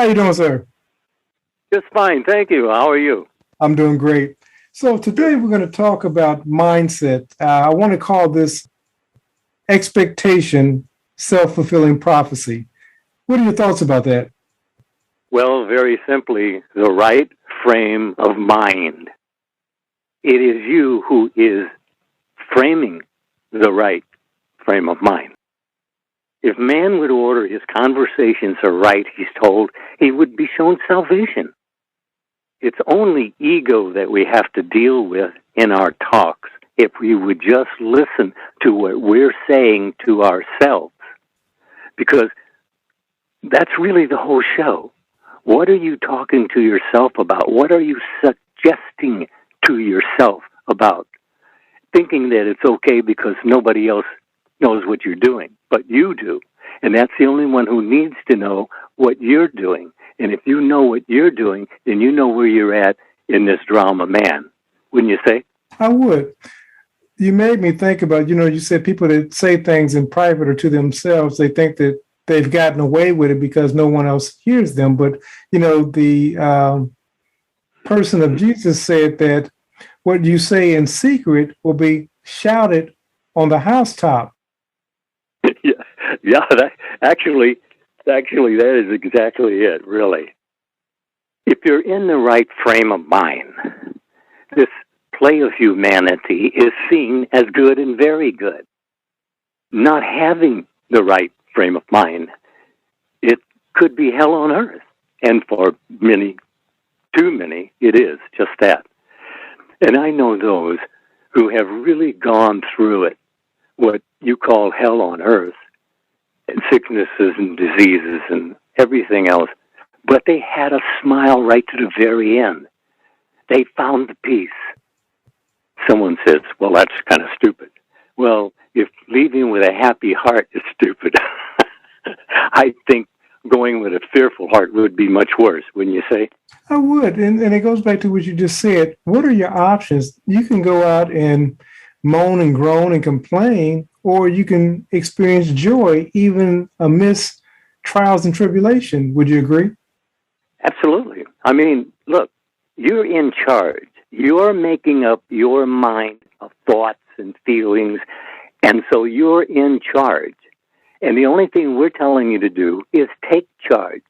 How you doing, sir? Just fine, thank you. How are you? I'm doing great. So today we're going to talk about mindset. I want to call this expectation self-fulfilling prophecy. What are your thoughts about that? Well, very simply, the right frame of mind. It is you who is framing the right frame of mind. If man would order his conversations aright, he's told, he would be shown salvation. It's only ego that we have to deal with in our talks if we would just listen to what we're saying to ourselves. Because that's really the whole show. What are you talking to yourself about? What are you suggesting to yourself about? Thinking that it's okay because nobody else knows what you're doing, but you do. And that's the only one who needs to know what you're doing. And if you know what you're doing, then you know where you're at in this drama, man. Wouldn't you say? I would. You made me think about, you said people that say things in private or to themselves, they think that they've gotten away with it because no one else hears them. But, the person of Jesus said that what you say in secret will be shouted on the housetop. Yeah, actually, that is exactly it, really. If you're in the right frame of mind, this play of humanity is seen as good and very good. Not having the right frame of mind, it could be hell on earth. And for many, too many, it is just that. And I know those who have really gone through it, what you call hell on earth, and sicknesses and diseases and everything else, but they had a smile right to the very end. They found the peace. Someone says, well, that's kind of stupid. Well, if leaving with a happy heart is stupid, I think going with a fearful heart would be much worse, wouldn't you say? I would. And it goes back to what you just said. What are your options? You can go out and moan and groan and complain, or you can experience joy even amidst trials and tribulation. Would you agree? Absolutely. I mean, look, you're in charge. You're making up your mind of thoughts and feelings, and so you're in charge. And the only thing we're telling you to do is take charge.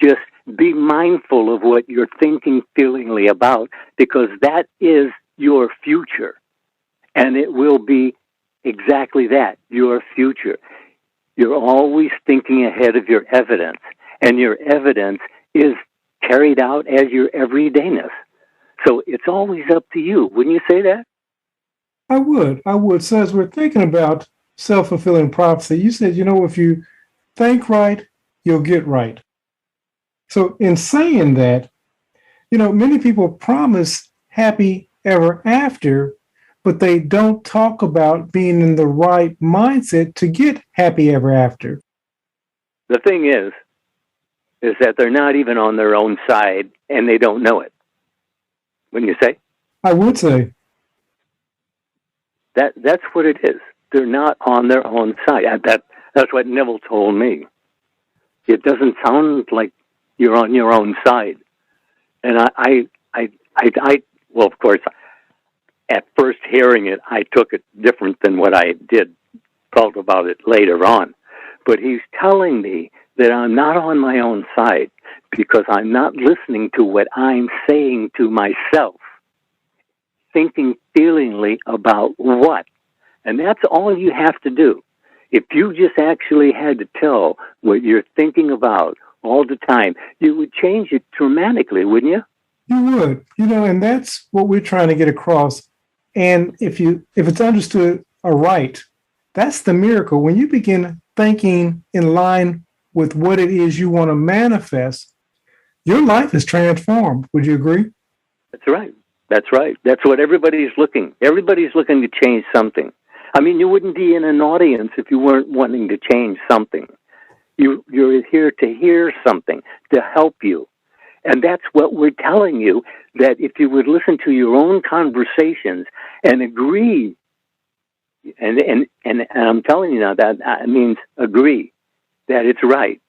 Just be mindful of what you're thinking feelingly about, because that is your future. And it will be exactly that, your future. You're always thinking ahead of your evidence, and your evidence is carried out as your everydayness. So it's always up to you. Wouldn't you say that? I would. So as we're thinking about self-fulfilling prophecy, you said, if you think right, you'll get right. So in saying that, many people promise happy ever after, but they don't talk about being in the right mindset to get happy ever after. The thing is that they're not even on their own side, and they don't know it. Wouldn't you say? I would say. That's what it is. They're not on their own side. That's what Neville told me. It doesn't sound like you're on your own side. And well, of course, at first hearing it, I took it different than what I felt about it later on. But he's telling me that I'm not on my own side because I'm not listening to what I'm saying to myself, thinking feelingly about what. And that's all you have to do. If you just actually had to tell what you're thinking about all the time, you would change it dramatically, wouldn't you? You would, and that's what we're trying to get across. And if it's understood aright, that's the miracle. When you begin thinking in line with what it is you want to manifest, your life is transformed. Would you agree? That's right. That's what everybody's looking. Everybody's looking to change something. I mean, you wouldn't be in an audience if you weren't wanting to change something. You're here to hear something, to help you. And that's what we're telling you, that if you would listen to your own conversations and agree, and I'm telling you now that means agree that it's right.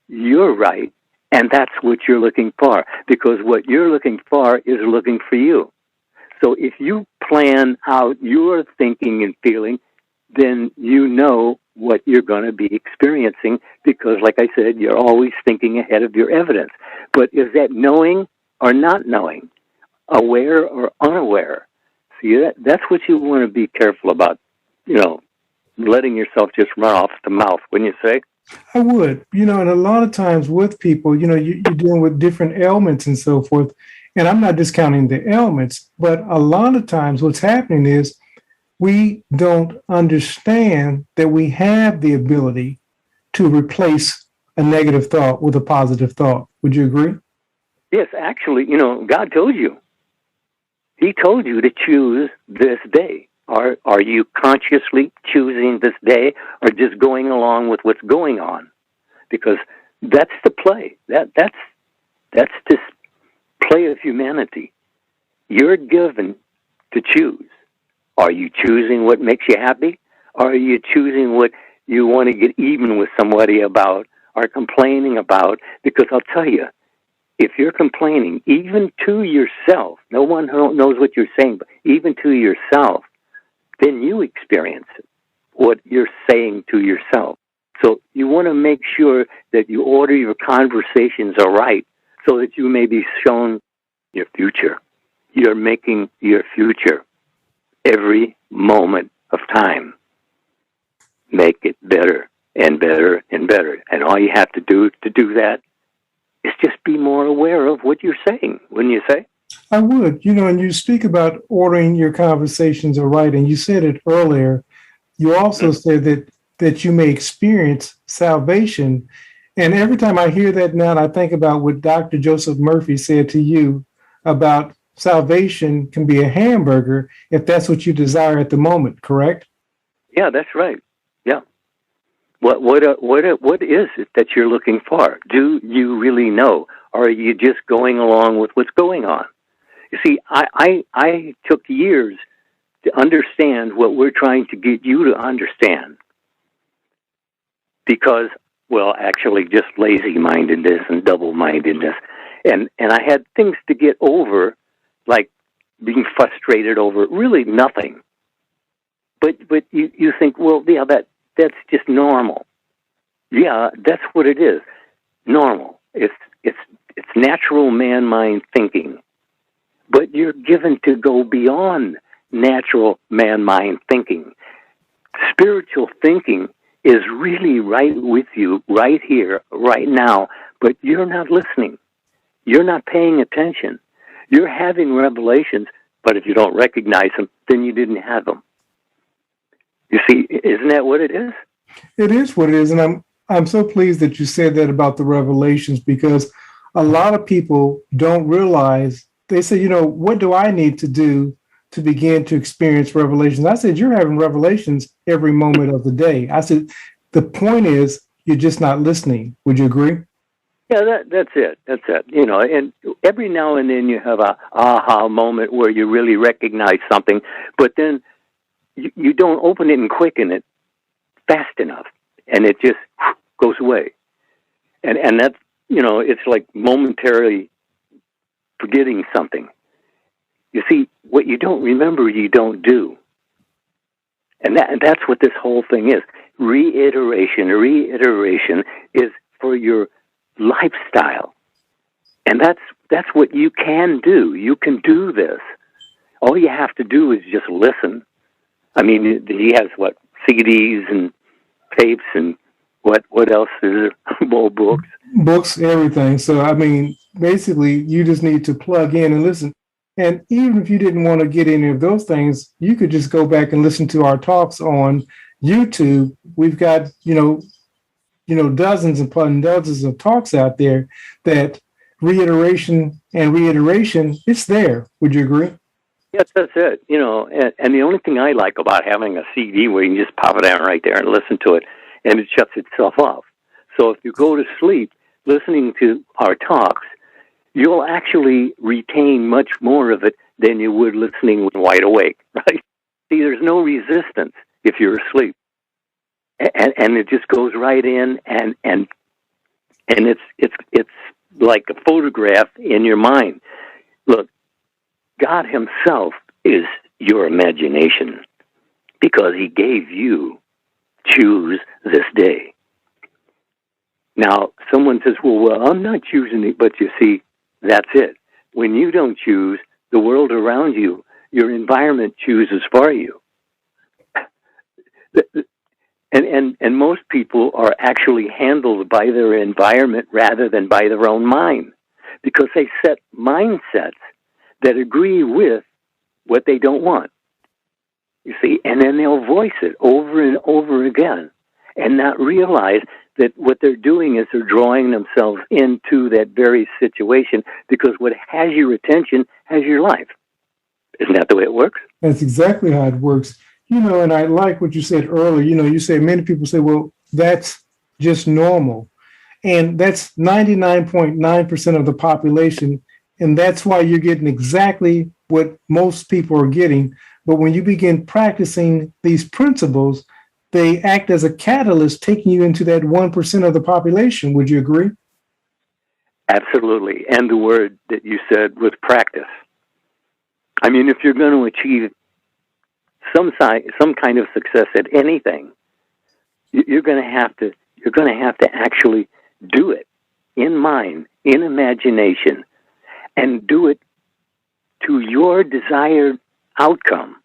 You're right, And that's what you're looking for, because what you're looking for is looking for you. So if you plan out your thinking and feeling, then you know what you're going to be experiencing, because, like I said, you're always thinking ahead of your evidence. But is that knowing or not knowing, aware or unaware? See, that's what you want to be careful about, letting yourself just run off the mouth, wouldn't you say? I would, and a lot of times with people, you're dealing with different ailments and so forth. And I'm not discounting the ailments, but a lot of times what's happening is we don't understand that we have the ability to replace a negative thought with a positive thought. Would you agree? Yes, actually, God told you. He told you to choose this day. Are you consciously choosing this day, or just going along with what's going on? Because that's the play. That's this play of humanity. You're given to choose. Are you choosing what makes you happy? Or are you choosing what you want to get even with somebody about or complaining about? Because I'll tell you, if you're complaining, even to yourself, no one knows what you're saying, but even to yourself, then you experience what you're saying to yourself. So you want to make sure that you order your conversations right, so that you may be shown your future. You're making your future every moment of time. Make it better and better and better. And all you have to do that is just be more aware of what you're saying, wouldn't you say? I would, and you speak about ordering your conversations right, and you said it earlier. You also said that you may experience salvation. And every time I hear that now, I think about what Dr. Joseph Murphy said to you about salvation can be a hamburger if that's what you desire at the moment, correct? Yeah, that's right. Yeah. What is it that you're looking for? Do you really know, or are you just going along with what's going on? You see, I took years to understand what we're trying to get you to understand, because, well, actually just lazy-mindedness and double-mindedness. And I had things to get over, like being frustrated over really nothing. But you think, well, yeah, that's just normal. Yeah, that's what it is. Normal. It's natural man-mind thinking. But you're given to go beyond natural man-mind thinking. Spiritual thinking is really right with you, right here, right now, but you're not listening. You're not paying attention. You're having revelations, but if you don't recognize them, then you didn't have them. You see, isn't that what it is? It is what it is, and I'm so pleased that you said that about the revelations, because a lot of people don't realize. They say, what do I need to do to begin to experience revelations? I said, you're having revelations every moment of the day. I said, the point is you're just not listening. Would you agree? Yeah, that's it. That's it. And every now and then you have a aha moment where you really recognize something, but then you don't open it and quicken it fast enough, and it just goes away. And that's, it's like momentarily forgetting something. You see, what you don't remember, you don't do. And that's what this whole thing is. Reiteration is for your lifestyle. And that's what you can do. You can do this. All you have to do is just listen. I mean, he has CDs and tapes and what else is there? More books. Books, everything. So, I mean, basically, you just need to plug in and listen. And even if you didn't want to get any of those things, you could just go back and listen to our talks on YouTube. We've got, dozens upon dozens of talks out there that reiteration, it's there. Would you agree? Yes, that's it. And the only thing I like about having a CD where you can just pop it out right there and listen to it, and it shuts itself off. So if you go to sleep listening to our talks, you'll actually retain much more of it than you would listening when wide awake, right? See, there's no resistance if you're asleep. And it just goes right in, and it's like a photograph in your mind. Look, God himself is your imagination because he gave you choose this day. Now, someone says, well, I'm not choosing it, but you see, that's it. When you don't choose, the world around you, your environment chooses for you. And most people are actually handled by their environment rather than by their own mind, because they set mindsets that agree with what they don't want. You see, and then they'll voice it over and over again and not realize that what they're doing is they're drawing themselves into that very situation, because what has your attention has your life. Isn't that the way it works? That's exactly how it works. And I like what you said earlier. You say many people say, well, that's just normal. And that's 99.9% of the population. And that's why you're getting exactly what most people are getting. But when you begin practicing these principles, they act as a catalyst, taking you into that 1% of the population. Would you agree? Absolutely. And the word that you said was practice. I mean, if you're going to achieve some kind of success at anything, you're going to have to actually do it in mind, in imagination, and do it to your desired outcome,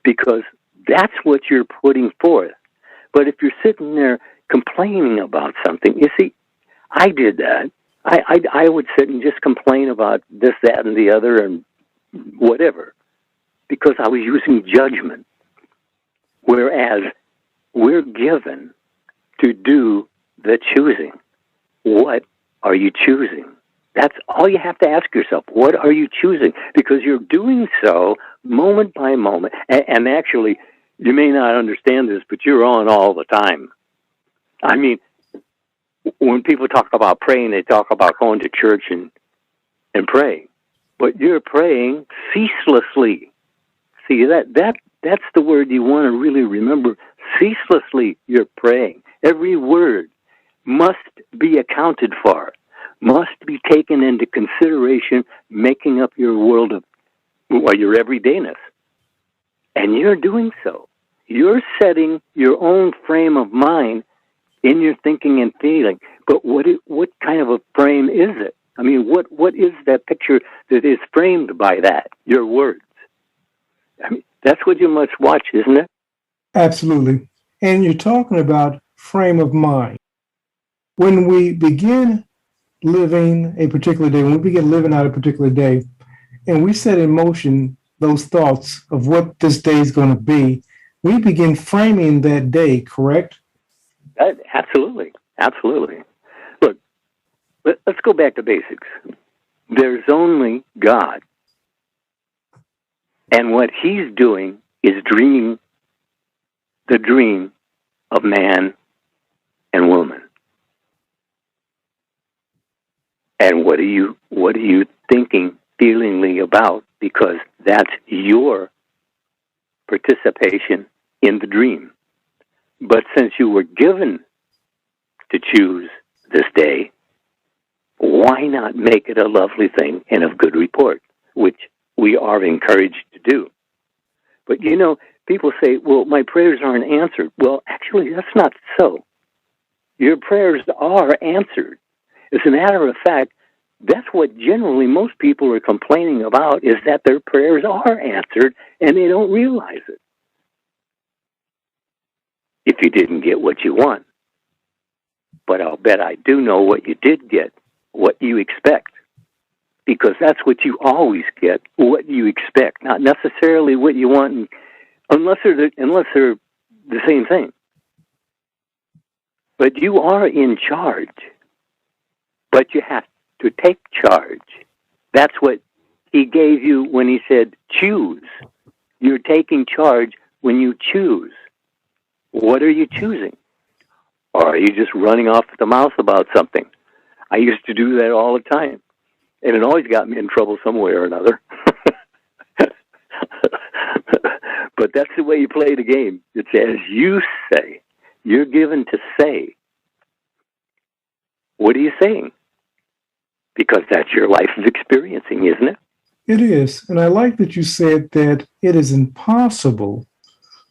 because that's what you're putting forth. But if you're sitting there complaining about something, you see, I did that. I would sit and just complain about this, that, and the other, and whatever, because I was using judgment. Whereas we're given to do the choosing. What are you choosing? That's all you have to ask yourself. What are you choosing? Because you're doing so moment by moment. And actually, you may not understand this, but you're on all the time. I mean, when people talk about praying, they talk about going to church and praying. But you're praying ceaselessly. See, that's the word you want to really remember. Ceaselessly, you're praying. Every word must be accounted for, must be taken into consideration, making up your world of, well, your everydayness. And you're doing so. You're setting your own frame of mind in your thinking and feeling. But what kind of a frame is it? I mean, what is that picture that is framed by that? Your words. I mean, that's what you must watch, isn't it? Absolutely. And you're talking about frame of mind. When we begin living a particular day, when we begin living out a particular day, and we set in motion those thoughts of what this day is going to be, we begin framing that day, correct? Absolutely. Absolutely. Look, let's go back to basics. There's only God. And what he's doing is dreaming the dream of man and woman. And what are you thinking feelingly about? Because that's your participation in the dream. But since you were given to choose this day, why not make it a lovely thing and of good report, which we are encouraged to do. But people say, well, my prayers aren't answered. Well, actually, that's not so. Your prayers are answered. As a matter of fact, that's what generally most people are complaining about, is that their prayers are answered and they don't realize it. If you didn't get what you want. But I'll bet I do know what you did get, what you expect. Because that's what you always get, what you expect, not necessarily what you want, unless they're the same thing. But you are in charge. But you have to take charge. That's what he gave you when he said choose. You're taking charge when you choose. What are you choosing? Or are you just running off at the mouth about something? I used to do that all the time. And it always got me in trouble some way or another. But that's the way you play the game. It's as you say. You're given to say. What are you saying? because that's your life of experiencing, isn't it? It is. And I like that you said that it is impossible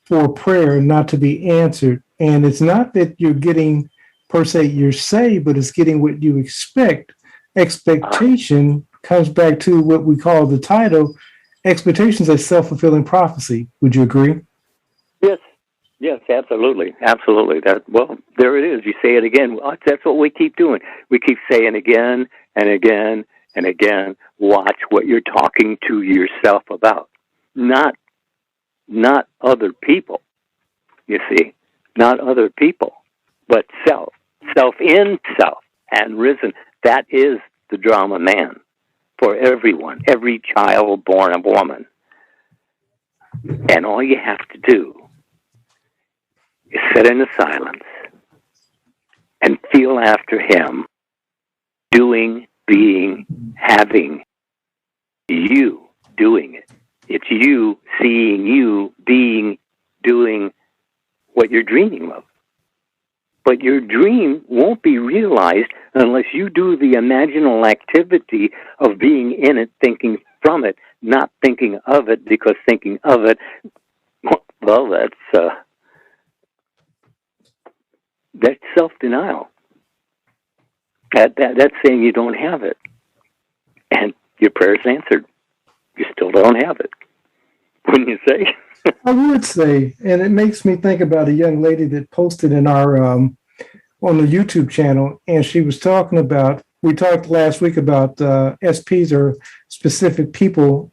for prayer not to be answered. And it's not that you're getting, per se, you're saved, but it's getting what you expect. Expectation comes back to what we call the title, expectations as self-fulfilling prophecy. Would you agree? Yes. Yes, absolutely. Absolutely. Well, there it is. You say it again. That's what we keep doing. We keep saying again and again and again, watch what you're talking to yourself about. Not other people, you see. Not other people, but self. Self in self and risen. That is the drama man for everyone, every child born of woman. And all you have to do is sit in the silence and feel after him, doing, being, having, you doing it. It's you seeing you being, doing what you're dreaming of. But your dream won't be realized unless you do the imaginal activity of being in it, thinking from it, not thinking of it, because thinking of it, well, that's self-denial. That's saying you don't have it. And your prayer's answered. You still don't have it. Wouldn't you say? I would say, and it makes me think about a young lady that posted in our on the YouTube channel, and she was talking about. We talked last week about SPs or specific people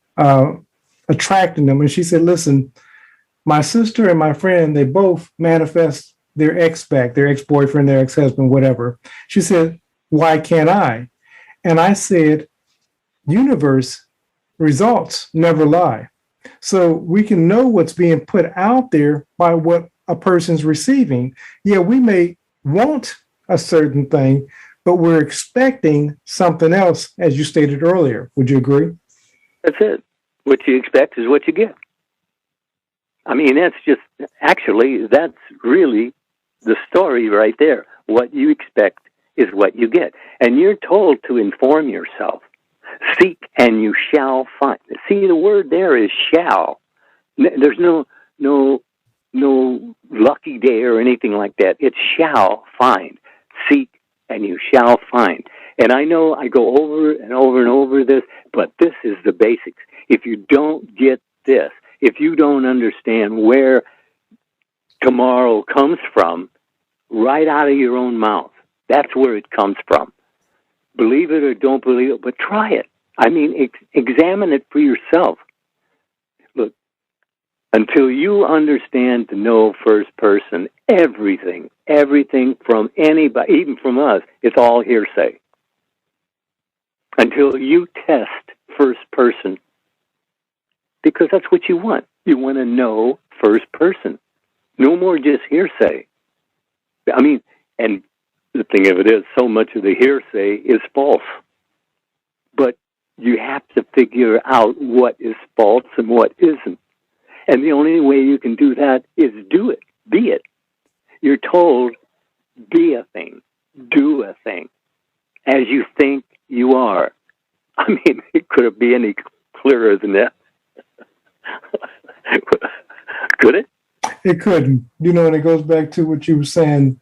attracting them, and she said, "Listen, my sister and my friend, they both manifest their ex back, their ex-boyfriend, their ex-husband, whatever." She said, "Why can't I?" And I said, "Universe results never lie." So we can know what's being put out there by what a person's receiving. Yeah, we may want a certain thing, but we're expecting something else, as you stated earlier. Would you agree? That's it. What you expect is what you get. I mean, that's really the story right there. What you expect is what you get. And you're told to inform yourself. Seek and you shall find. See, the word there is shall. There's no lucky day or anything like that. It shall find. Seek and you shall find. And I know I go over and over and over this, but this is the basics. If you don't get this, if you don't understand where tomorrow comes from, right out of your own mouth, that's where it comes from. Believe it or don't believe it, but try it. I mean, examine it for yourself. Look, until you understand to know first person, everything from anybody, even from us, it's all hearsay. Until you test first person, because that's what you want. You want to know first person. No more just hearsay. I mean, and the thing of it is, so much of the hearsay is false. But you have to figure out what is false and what isn't. And the only way you can do that is do it. Be it. You're told, be a thing. Do a thing. As you think you are. I mean, it couldn't be any clearer than that. Could it? It couldn't. And it goes back to what you were saying.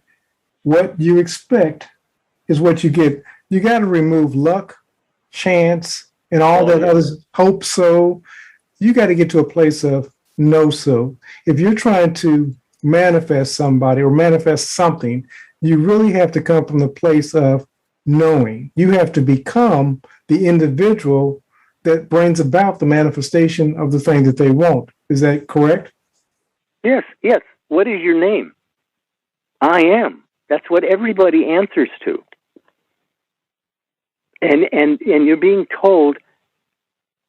What you expect is what you get. You got to remove luck, chance, and all that other hope. So you got to get to a place of know so. If you're trying to manifest somebody or manifest something, you really have to come from the place of knowing. You have to become the individual that brings about the manifestation of the thing that they want. Is that correct? Yes. What is your name? I am. That's what everybody answers to. And you're being told,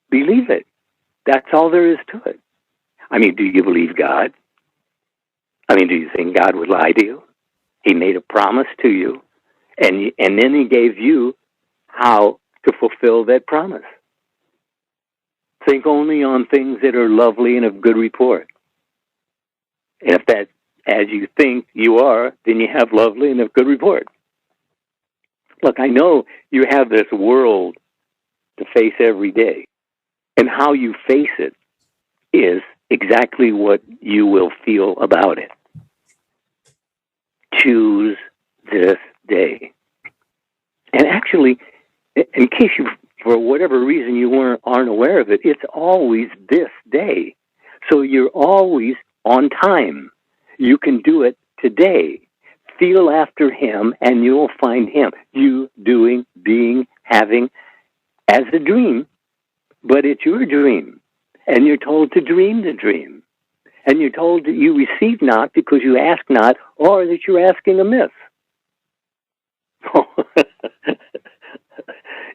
believe it. That's all there is to it. I mean, do you believe God? I mean, do you think God would lie to you? He made a promise to you, and then he gave you how to fulfill that promise. Think only on things that are lovely and of good report. And if that's as you think you are, then you have lovely and of good report. Look, I know you have this world to face every day, and how you face it is exactly what you will feel about it. Choose this day. And actually, in case you, for whatever reason, you aren't aware of it, it's always this day. So you're always on time. You can do it today. Feel after him, and you'll find him. You doing, being, having, as a dream, but it's your dream. And you're told to dream the dream. And you're told that you receive not because you ask not, or that you're asking amiss.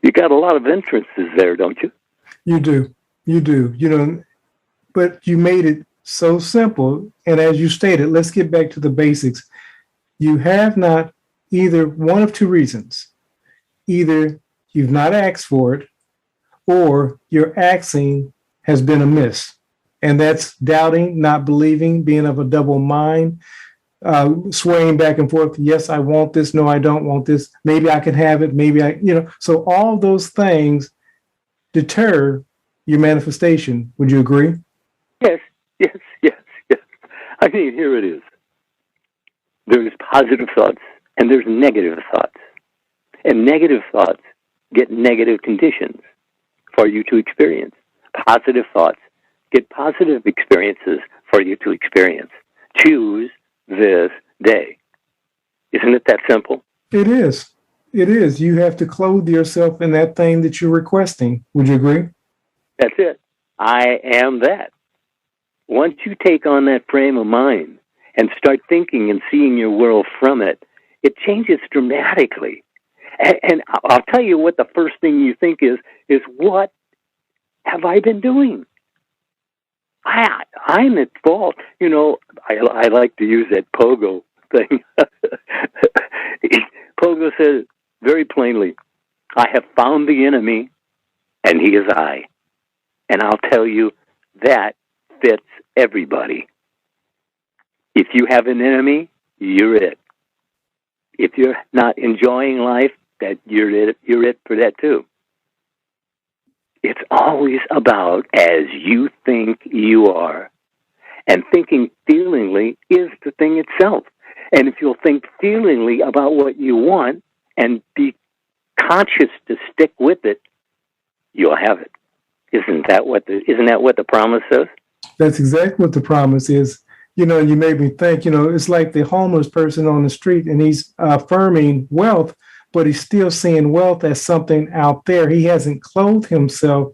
You got a lot of entrances there, don't you? You do. You do. You know, but you made it so simple. And as you stated, let's get back to the basics. You have not either one of two reasons. Either you've not asked for it, or your asking has been amiss. And that's doubting, not believing, being of a double mind, swaying back and forth. Yes, I want this. No, I don't want this. Maybe I can have it. Maybe so all those things deter your manifestation. Would you agree? Yes. I mean, here it is. There's positive thoughts and there's negative thoughts. And negative thoughts get negative conditions for you to experience. Positive thoughts get positive experiences for you to experience. Choose this day. Isn't it that simple? It is. It is. You have to clothe yourself in that thing that you're requesting. Would you agree? That's it. I am that. Once you take on that frame of mind and start thinking and seeing your world from it, it changes dramatically. And I'll tell you what the first thing you think is what have I been doing? I'm at fault. You know, I like to use that pogo thing. Pogo says very plainly, I have found the enemy, and he is I. And I'll tell you, that fits everybody. If you have an enemy, you're it. If you're not enjoying life, that you're it for that too. It's always about as you think you are. And thinking feelingly is the thing itself. And if you'll think feelingly about what you want and be conscious to stick with it, you'll have it. Isn't that what the promise says? That's exactly what the promise is. You know, you made me think, it's like the homeless person on the street, and he's affirming wealth, but he's still seeing wealth as something out there. He hasn't clothed himself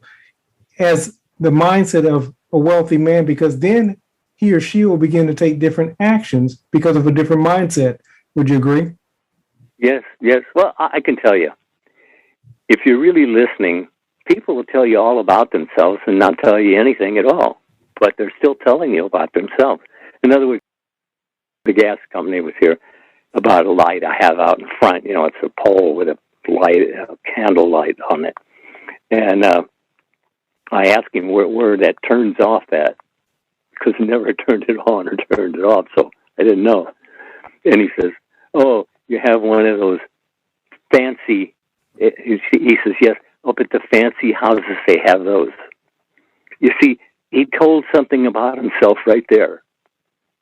as the mindset of a wealthy man, because then he or she will begin to take different actions because of a different mindset. Would you agree? Yes. Well, I can tell you, if you're really listening, people will tell you all about themselves and not tell you anything at all, but they're still telling you about themselves. In other words, the gas company was here about a light I have out in front. It's a pole with a candle light on it. And I asked him where that turns off at, because he never turned it on or turned it off, so I didn't know. And he says, oh, you have one of those fancy, he says, yes, up at the fancy houses they have those. You see, he told something about himself right there.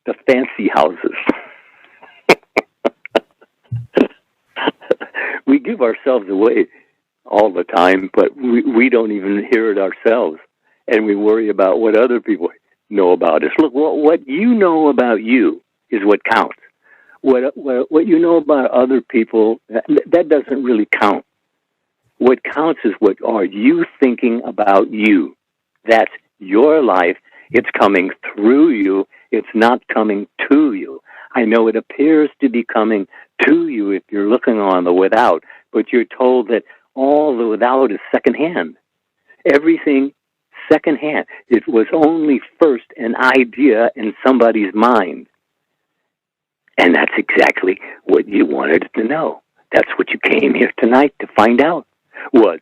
The fancy houses. We give ourselves away all the time, but we don't even hear it ourselves, and we worry about what other people know about us. Look, what you know about you is what counts. What you know about other people, that doesn't really count. What counts is what are you thinking about you. That's your life. It's coming through you. It's not coming to you. I know it appears to be coming to you if you're looking on the without, but you're told that all the without is secondhand. Everything secondhand. It was only first an idea in somebody's mind. And that's exactly what you wanted to know. That's what you came here tonight to find out, was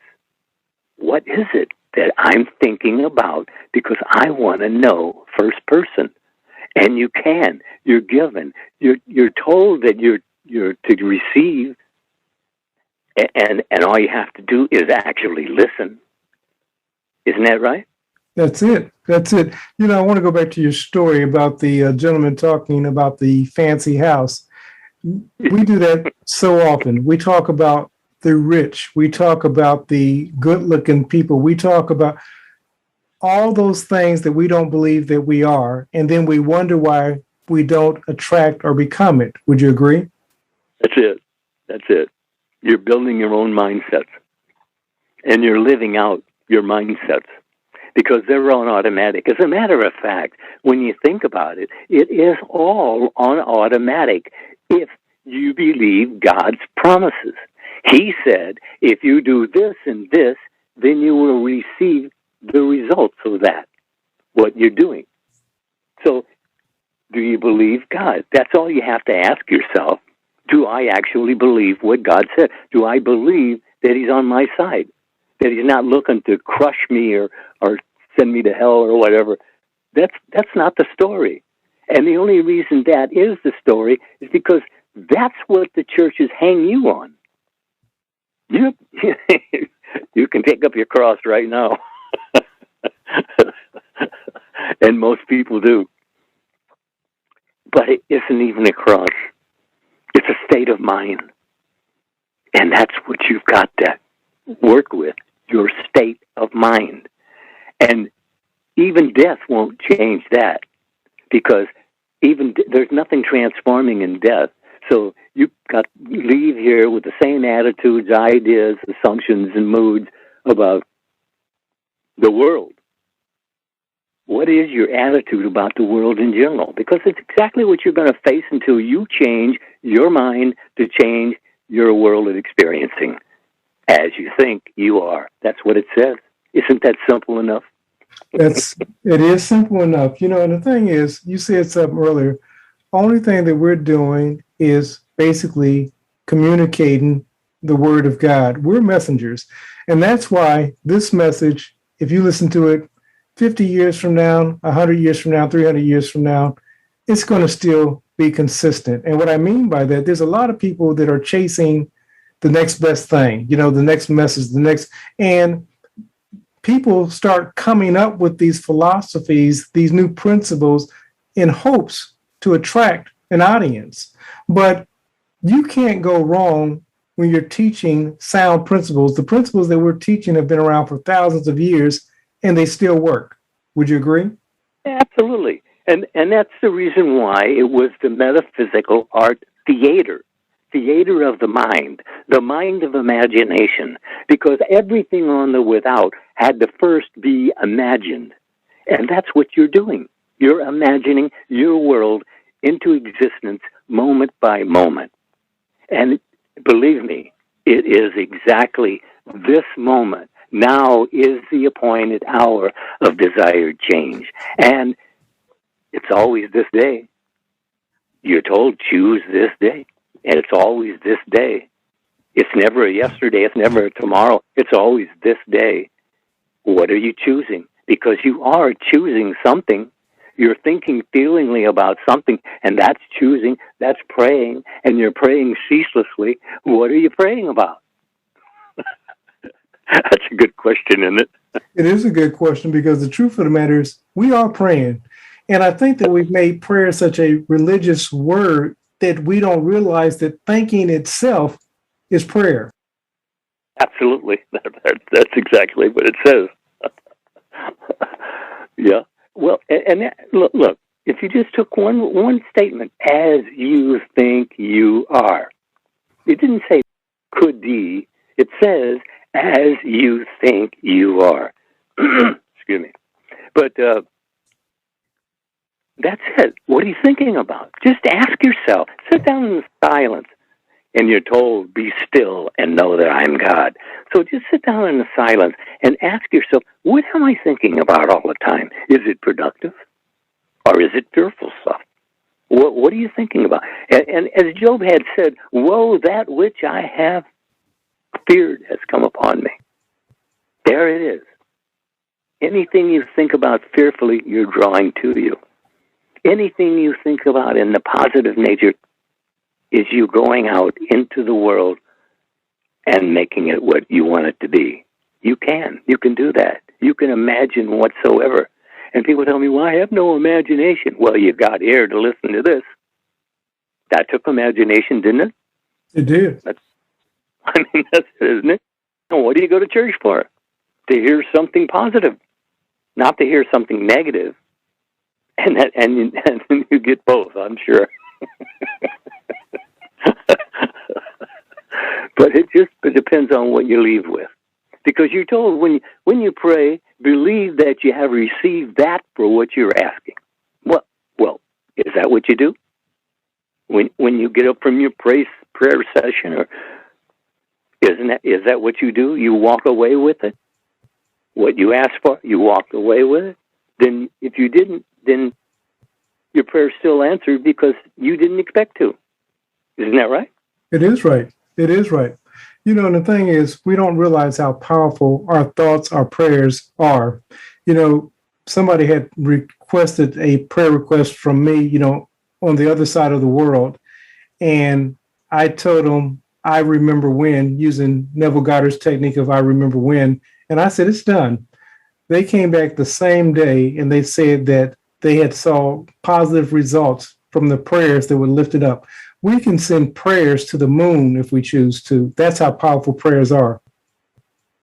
what is it that I'm thinking about, because I want to know first person. And you can. You're given. You're told that you're to receive, And all you have to do is actually listen. Isn't that right? That's it. That's it. I want to go back to your story about the gentleman talking about the fancy house. We do that so often. We talk about the rich. We talk about the good-looking people. We talk about all those things that we don't believe that we are, and then we wonder why we don't attract or become it. Would you agree? That's it. That's it. You're building your own mindsets, and you're living out your mindsets because they're on automatic. As a matter of fact, when you think about it, it is all on automatic if you believe God's promises. He said, if you do this and this, then you will receive the results of that, what you're doing. So, do you believe God? That's all you have to ask yourself. Do I actually believe what God said? Do I believe that He's on my side? That He's not looking to crush me or send me to hell or whatever? That's not the story. And the only reason that is the story is because that's what the churches hang you on. You can take up your cross right now. And most people do. But it isn't even a cross. It's a state of mind. And that's what you've got to work with, your state of mind. And even death won't change that, because there's nothing transforming in death. So you've got to leave here with the same attitudes, ideas, assumptions, and moods about the world. What is your attitude about the world in general? Because it's exactly what you're going to face until you change your mind to change your world of experiencing. As you think, you are. That's what it says. Isn't that simple enough? It is simple enough. And the thing is, you said something earlier. Only thing that we're doing is basically communicating the word of God. We're messengers. And that's why this message, if you listen to it 50 years from now, 100 years from now, 300 years from now, it's going to still be consistent. And what I mean by that, there's a lot of people that are chasing the next best thing, the next message, and people start coming up with these philosophies, these new principles in hopes to attract an audience. But you can't go wrong when you're teaching sound principles. The principles that we're teaching have been around for thousands of years, and they still work. Would you agree? Absolutely. And that's the reason why it was the metaphysical art theater of the mind of imagination, because everything on the without had to first be imagined. And that's what you're doing. You're imagining your world into existence moment by moment. And believe me, it is exactly this moment. Now is the appointed hour of desired change. And it's always this day. You're told, choose this day. And it's always this day. It's never a yesterday. It's never a tomorrow. It's always this day. What are you choosing? Because you are choosing something. You're thinking feelingly about something, and that's choosing, that's praying, and you're praying ceaselessly. What are you praying about? That's a good question, isn't it? It is a good question, because the truth of the matter is we are praying. And I think that we've made prayer such a religious word that we don't realize that thinking itself is prayer. Absolutely. That's exactly what it says. Yeah. Well, and look, if you just took one statement, as you think you are, it didn't say could be, it says as you think you are. Excuse me. But that's it. What are you thinking about? Just ask yourself. Sit down in silence. And you're told, be still and know that I'm God. So just sit down in the silence and ask yourself, what am I thinking about all the time? Is it productive? Or is it fearful stuff? What are you thinking about? And as Job had said, woe, that which I have feared has come upon me. There it is. Anything you think about fearfully, you're drawing to you. Anything you think about in the positive nature is you going out into the world and making it what you want it to be. You can do that. You can imagine whatsoever. And people tell me, well, I have no imagination. Well, you got here to listen to this. That took imagination, didn't it? It did. That's it, isn't it? And what do you go to church for? To hear something positive, not to hear something negative. And you get both, I'm sure. But it depends on what you leave with. Because you're told when you pray, believe that you have received that for what you're asking. Well, is that what you do? When you get up from your prayer session, or is that what you do? You walk away with it. What you asked for, you walked away with it. Then, if you didn't, then your prayer still answered because you didn't expect to. Isn't that right? It is right. It is right. You know, and the thing is, we don't realize how powerful our thoughts, our prayers are. You know, somebody had requested a prayer request from me, you know, on the other side of the world. And I told them, I remember when, using Neville Goddard's technique of I remember when. And I said, it's done. They came back the same day and they said that they had saw positive results from the prayers that were lifted up. We can send prayers to the moon if we choose to. That's how powerful prayers are.